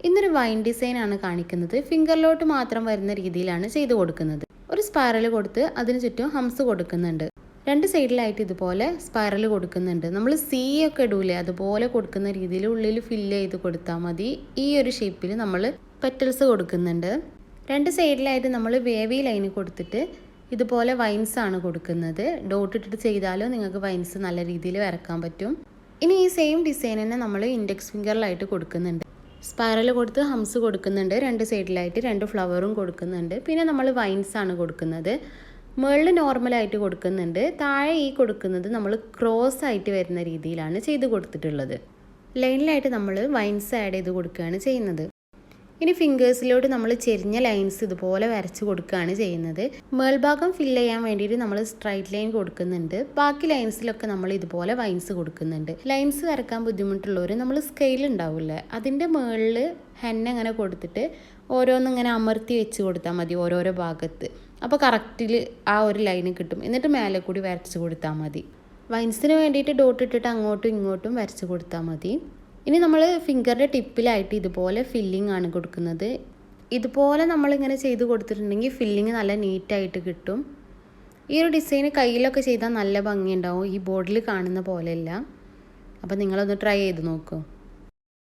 ഇന്നൊരു വൈൻ ഡിസൈനാണ് കാണിക്കുന്നത്. ഫിംഗറിലോട്ട് മാത്രം വരുന്ന രീതിയിലാണ് ചെയ്ത് കൊടുക്കുന്നത്. ഒരു സ്പൈറൽ കൊടുത്ത് അതിന് ചുറ്റും ഹംസ് കൊടുക്കുന്നുണ്ട്. രണ്ട് സൈഡിലായിട്ട് ഇതുപോലെ സ്പൈറൽ കൊടുക്കുന്നുണ്ട്. നമ്മൾ സി ഒക്കെ ഇടൂലേ, അതുപോലെ കൊടുക്കുന്ന രീതിയിൽ ഉള്ളിൽ ഫില്ല് ചെയ്ത് കൊടുത്താൽ മതി. ഈ ഒരു ഷേപ്പിൽ നമ്മൾ പെറ്റൽസ് കൊടുക്കുന്നുണ്ട്. രണ്ട് സൈഡിലായിട്ട് നമ്മൾ വേവി ലൈൻ കൊടുത്തിട്ട് ഇതുപോലെ വൈൻസ് ആണ് കൊടുക്കുന്നത്. ഡോട്ട് ഇട്ടിട്ട് ചെയ്താലും നിങ്ങൾക്ക് വൈൻസ് നല്ല രീതിയിൽ വരക്കാൻ പറ്റും. ഇനി ഈ സെയിം ഡിസൈൻ തന്നെ നമ്മൾ ഇൻഡെക്സ് ഫിംഗറിലായിട്ട് കൊടുക്കുന്നുണ്ട്. സ്പൈറൽ കൊടുത്ത് ഹംസ് കൊടുക്കുന്നുണ്ട്. രണ്ട് സൈഡിലായിട്ട് രണ്ട് ഫ്ലവറും കൊടുക്കുന്നുണ്ട്. പിന്നെ നമ്മൾ വൈൻസ് ആണ് കൊടുക്കുന്നത്. മുകളിൽ നോർമലായിട്ട് കൊടുക്കുന്നുണ്ട്. താഴെ ഈ കൊടുക്കുന്നത് നമ്മൾ ക്രോസ് ആയിട്ട് വരുന്ന രീതിയിലാണ് ചെയ്ത് കൊടുത്തിട്ടുള്ളത്. ലൈനിലായിട്ട് നമ്മൾ വൈൻസ് ആഡ് ചെയ്ത് കൊടുക്കുകയാണ് ചെയ്യുന്നത്. ഇനി ഫിംഗേഴ്സിലോട്ട് നമ്മൾ ചെരിഞ്ഞ ലൈൻസ് ഇതുപോലെ വരച്ച് കൊടുക്കുകയാണ് ചെയ്യുന്നത്. മേൽഭാഗം ഫില്ല് ചെയ്യാൻ വേണ്ടിയിട്ട് നമ്മൾ സ്ട്രൈറ്റ് ലൈൻ കൊടുക്കുന്നുണ്ട്. ബാക്കി ലൈൻസിലൊക്കെ നമ്മൾ ഇതുപോലെ വൈൻസ് കൊടുക്കുന്നുണ്ട്. ലൈൻസ് വരക്കാൻ ബുദ്ധിമുട്ടുള്ളവർ നമ്മൾ സ്കെയിൽ ഉണ്ടാവില്ലേ, അതിൻ്റെ മുകളിൽ ഹെന്ന ഇങ്ങനെ കൊടുത്തിട്ട് ഓരോന്നിങ്ങനെ അമർത്തി വെച്ച് കൊടുത്താൽ മതി ഓരോരോ ഭാഗത്ത്. അപ്പോൾ കറക്റ്റിൽ ആ ഒരു ലൈന് കിട്ടും. എന്നിട്ട് മേലെ കൂടി വരച്ച് കൊടുത്താൽ മതി. വൈൻസിന് വേണ്ടിയിട്ട് ഡോട്ട് ഇട്ടിട്ട് അങ്ങോട്ടും ഇങ്ങോട്ടും വരച്ച് കൊടുത്താൽ മതി. ഇനി നമ്മൾ ഫിംഗറിൻ്റെ ടിപ്പിലായിട്ട് ഇതുപോലെ ഫില്ലിംഗ് ആണ് കൊടുക്കുന്നത്. ഇതുപോലെ നമ്മളിങ്ങനെ ചെയ്ത് കൊടുത്തിട്ടുണ്ടെങ്കിൽ ഫില്ലിങ് നല്ല നീറ്റായിട്ട് കിട്ടും. ഈ ഒരു ഡിസൈൻ കയ്യിലൊക്കെ ചെയ്താൽ നല്ല ഭംഗിയുണ്ടാവും. ഈ ബോർഡിൽ കാണുന്ന പോലെയല്ല. അപ്പോൾ നിങ്ങളൊന്ന് ട്രൈ ചെയ്ത് നോക്കൂ.